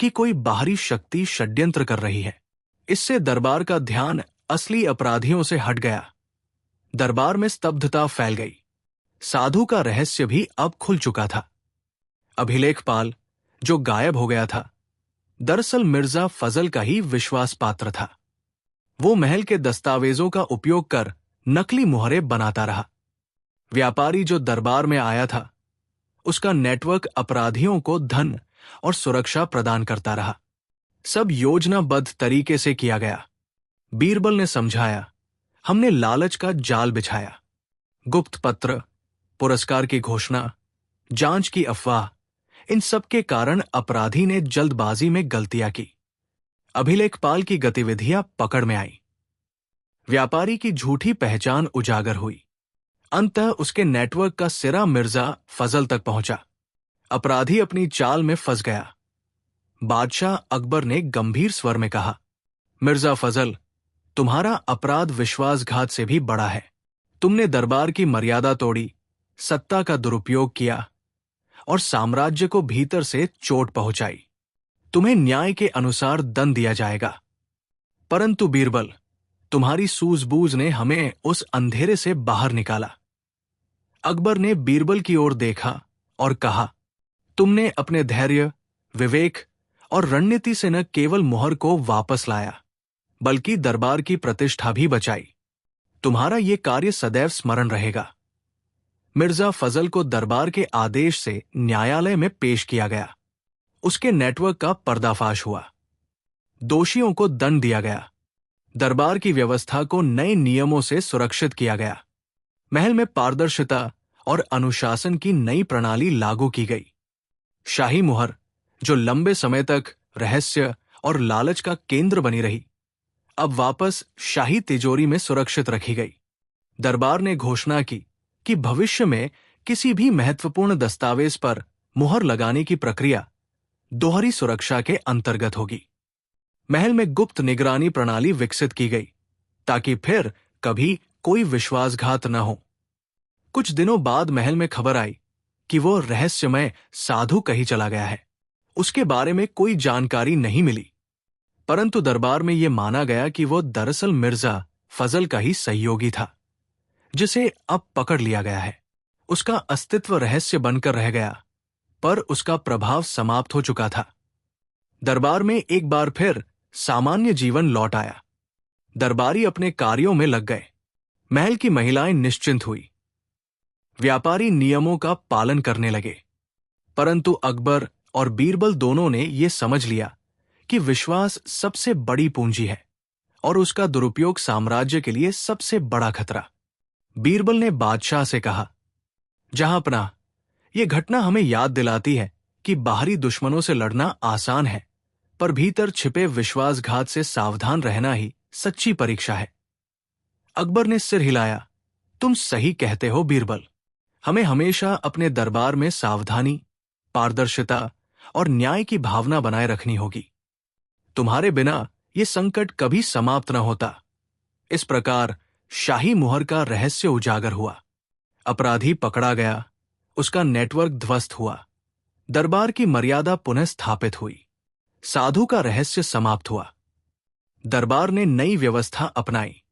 कि कोई बाहरी शक्ति षड्यंत्र कर रही है। इससे दरबार का ध्यान असली अपराधियों से हट गया। दरबार में स्तब्धता फैल गई। साधु का रहस्य भी अब खुल चुका था। अभिलेखपाल, जो गायब हो गया था, दरअसल मिर्जा फजल का ही विश्वास पात्र था। वो महल के दस्तावेजों का उपयोग कर नकली मुहरें बनाता रहा। व्यापारी जो दरबार में आया था, उसका नेटवर्क अपराधियों को धन और सुरक्षा प्रदान करता रहा। सब योजनाबद्ध तरीके से किया गया। बीरबल ने समझाया, हमने लालच का जाल बिछाया। गुप्त पत्र, पुरस्कार की घोषणा, जांच की अफवाह, इन सब के कारण अपराधी ने जल्दबाजी में गलतियां की। अभिलेखपाल की गतिविधियां पकड़ में आई। व्यापारी की झूठी पहचान उजागर हुई। अंततः उसके नेटवर्क का सिरा मिर्जा फजल तक पहुंचा। अपराधी अपनी चाल में फंस गया। बादशाह अकबर ने गंभीर स्वर में कहा, मिर्जा फजल, तुम्हारा अपराध विश्वासघात से भी बड़ा है। तुमने दरबार की मर्यादा तोड़ी, सत्ता का दुरुपयोग किया और साम्राज्य को भीतर से चोट पहुंचाई। तुम्हें न्याय के अनुसार दंड दिया जाएगा। परंतु बीरबल, तुम्हारी सूझबूझ ने हमें उस अंधेरे से बाहर निकाला। अकबर ने बीरबल की ओर देखा और कहा, तुमने अपने धैर्य, विवेक और रणनीति से न केवल मुहर को वापस लाया, बल्कि दरबार की प्रतिष्ठा भी बचाई। तुम्हारा यह कार्य सदैव स्मरण रहेगा। मिर्जा फजल को दरबार के आदेश से न्यायालय में पेश किया गया। उसके नेटवर्क का पर्दाफाश हुआ। दोषियों को दंड दिया गया। दरबार की व्यवस्था को नए नियमों से सुरक्षित किया गया। महल में पारदर्शिता और अनुशासन की नई प्रणाली लागू की गई। शाही मुहर, जो लंबे समय तक रहस्य और लालच का केंद्र बनी रही, अब वापस शाही तिजोरी में सुरक्षित रखी गई। दरबार ने घोषणा की कि भविष्य में किसी भी महत्वपूर्ण दस्तावेज पर मुहर लगाने की प्रक्रिया दोहरी सुरक्षा के अंतर्गत होगी। महल में गुप्त निगरानी प्रणाली विकसित की गई ताकि फिर कभी कोई विश्वासघात न हो। कुछ दिनों बाद महल में खबर आई कि वो रहस्यमय साधु कहीं चला गया है। उसके बारे में कोई जानकारी नहीं मिली, परंतु दरबार में यह माना गया कि वो दरअसल मिर्जा फजल का ही सहयोगी था, जिसे अब पकड़ लिया गया है। उसका अस्तित्व रहस्य बनकर रह गया, पर उसका प्रभाव समाप्त हो चुका था। दरबार में एक बार फिर सामान्य जीवन लौट आया। दरबारी अपने कार्यों में लग गए। महल की महिलाएं निश्चिंत हुई। व्यापारी नियमों का पालन करने लगे। परंतु अकबर और बीरबल दोनों ने यह समझ लिया कि विश्वास सबसे बड़ी पूंजी है और उसका दुरुपयोग साम्राज्य के लिए सबसे बड़ा खतरा। बीरबल ने बादशाह से कहा, जहांपनाह, यह घटना हमें याद दिलाती है कि बाहरी दुश्मनों से लड़ना आसान है, पर भीतर छिपे विश्वासघात से सावधान रहना ही सच्ची परीक्षा है। अकबर ने सिर हिलाया। तुम सही कहते हो बीरबल। हमें हमेशा अपने दरबार में सावधानी, पारदर्शिता और न्याय की भावना बनाए रखनी होगी। तुम्हारे बिना यह संकट कभी समाप्त न होता। इस प्रकार शाही मुहर का रहस्य उजागर हुआ। अपराधी पकड़ा गया, उसका नेटवर्क ध्वस्त हुआ, दरबार की मर्यादा पुनः स्थापित हुई, साधु का रहस्य समाप्त हुआ। दरबार ने नई व्यवस्था अपनाई।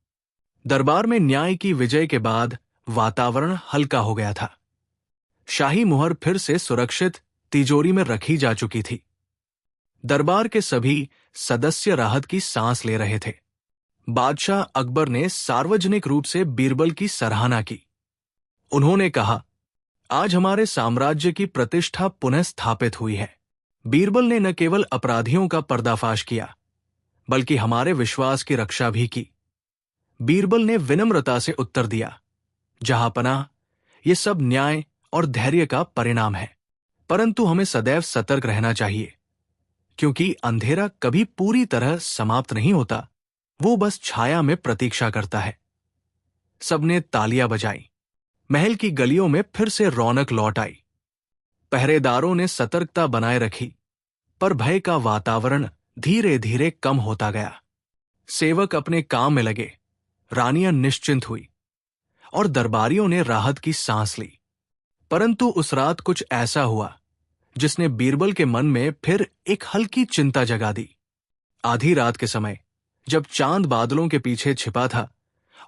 दरबार में न्याय की विजय के बाद वातावरण हल्का हो गया था। शाही मुहर फिर से सुरक्षित तिजोरी में रखी जा चुकी थी। दरबार के सभी सदस्य राहत की सांस ले रहे थे। बादशाह अकबर ने सार्वजनिक रूप से बीरबल की सराहना की। उन्होंने कहा, आज हमारे साम्राज्य की प्रतिष्ठा पुनः स्थापित हुई है। बीरबल ने न केवल अपराधियों का पर्दाफाश किया, बल्कि हमारे विश्वास की रक्षा भी की। बीरबल ने विनम्रता से उत्तर दिया, जहांपनाह, ये सब न्याय और धैर्य का परिणाम है, परंतु हमें सदैव सतर्क रहना चाहिए, क्योंकि अंधेरा कभी पूरी तरह समाप्त नहीं होता, वो बस छाया में प्रतीक्षा करता है। सबने तालियां बजाई। महल की गलियों में फिर से रौनक लौट आई। पहरेदारों ने सतर्कता बनाए रखी, पर भय का वातावरण धीरे धीरे कम होता गया। सेवक अपने काम में लगे, रानियां निश्चिंत हुई और दरबारियों ने राहत की सांस ली। परंतु उस रात कुछ ऐसा हुआ जिसने बीरबल के मन में फिर एक हल्की चिंता जगा दी। आधी रात के समय, जब चांद बादलों के पीछे छिपा था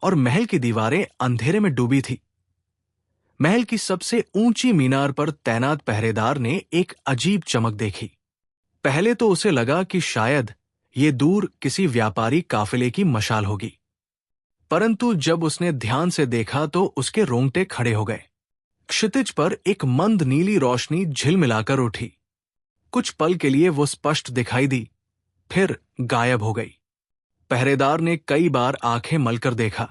और महल की दीवारें अंधेरे में डूबी थी, महल की सबसे ऊंची मीनार पर तैनात पहरेदार ने एक अजीब चमक देखी। पहले तो उसे लगा कि शायद ये दूर किसी व्यापारी काफिले की मशाल होगी, परंतु जब उसने ध्यान से देखा तो उसके रोंगटे खड़े हो गए। क्षितिज पर एक मंद नीली रोशनी झिलमिलाकर उठी। कुछ पल के लिए वो स्पष्ट दिखाई दी, फिर गायब हो गई। पहरेदार ने कई बार आंखें मलकर देखा,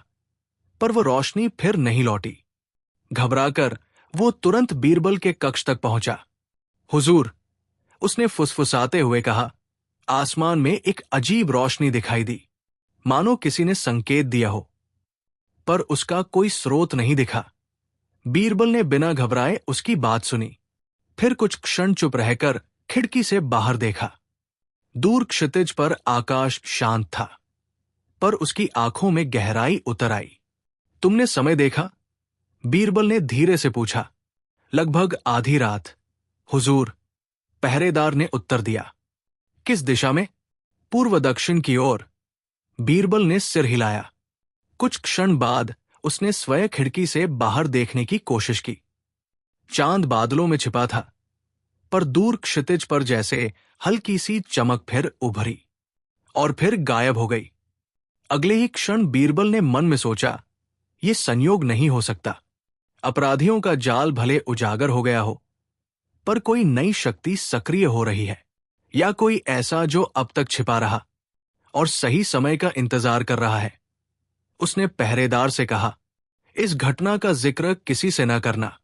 पर वो रोशनी फिर नहीं लौटी। घबराकर वो तुरंत बीरबल के कक्ष तक पहुंचा। हुजूर, उसने फुसफुसाते हुए कहा, आसमान में एक अजीब रोशनी दिखाई दी, मानो किसी ने संकेत दिया हो, पर उसका कोई स्रोत नहीं दिखा। बीरबल ने बिना घबराए उसकी बात सुनी, फिर कुछ क्षण चुप रहकर खिड़की से बाहर देखा। दूर क्षितिज पर आकाश शांत था, पर उसकी आंखों में गहराई उतर आई। तुमने समय देखा? बीरबल ने धीरे से पूछा। लगभग आधी रात, हुजूर, पहरेदार ने उत्तर दिया। किस दिशा में? पूर्व दक्षिण की ओर। बीरबल ने सिर हिलाया। कुछ क्षण बाद उसने स्वयं खिड़की से बाहर देखने की कोशिश की। चांद बादलों में छिपा था, पर दूर क्षितिज पर जैसे हल्की सी चमक फिर उभरी और फिर गायब हो गई। अगले ही क्षण बीरबल ने मन में सोचा, यह संयोग नहीं हो सकता। अपराधियों का जाल भले उजागर हो गया हो, पर कोई नई शक्ति सक्रिय हो रही है, या कोई ऐसा जो अब तक छिपा रहा और सही समय का इंतजार कर रहा है। उसने पहरेदार से कहा, इस घटना का जिक्र किसी से न करना।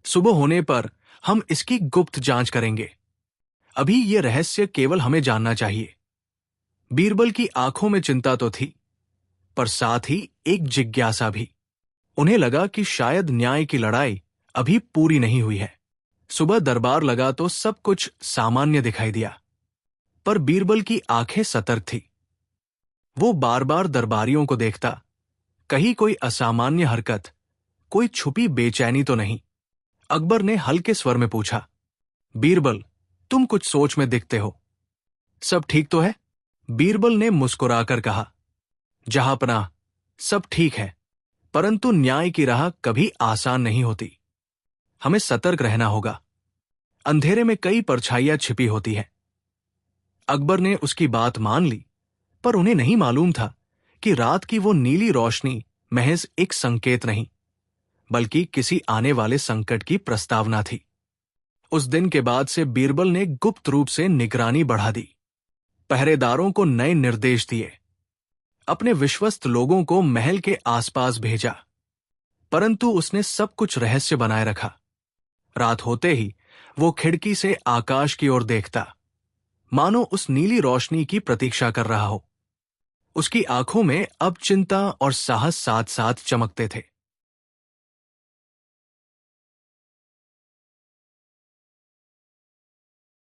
सुबह होने पर हम इसकी गुप्त जांच करेंगे। अभी यह रहस्य केवल हमें जानना चाहिए। बीरबल की आंखों में चिंता तो थी, पर साथ ही एक जिज्ञासा भी। उन्हें लगा कि शायद न्याय की लड़ाई अभी पूरी नहीं हुई है। सुबह दरबार लगा तो सब कुछ सामान्य दिखाई दिया। पर बीरबल की आंखें सतर्क थी। वो बार बार दरबारियों को देखता, कहीं कोई असामान्य हरकत, कोई छुपी बेचैनी तो नहीं। अकबर ने हल्के स्वर में पूछा, बीरबल, तुम कुछ सोच में दिखते हो, सब ठीक तो है? बीरबल ने मुस्कुराकर कहा, जहांपनाह, सब ठीक है, परंतु न्याय की राह कभी आसान नहीं होती। हमें सतर्क रहना होगा। अंधेरे में कई परछाइयां छिपी होती हैं। अकबर ने उसकी बात मान ली, पर उन्हें नहीं मालूम था कि रात की वो नीली रोशनी महज एक संकेत नहीं, बल्कि किसी आने वाले संकट की प्रस्तावना थी। उस दिन के बाद से बीरबल ने गुप्त रूप से निगरानी बढ़ा दी, पहरेदारों को नए निर्देश दिए, अपने विश्वस्त लोगों को महल के आसपास भेजा, परंतु उसने सब कुछ रहस्य बनाए रखा। रात होते ही वो खिड़की से आकाश की ओर देखता, मानो उस नीली रोशनी की प्रतीक्षा कर रहा हो। उसकी आंखों में अब चिंता और साहस साथ साथ चमकते थे।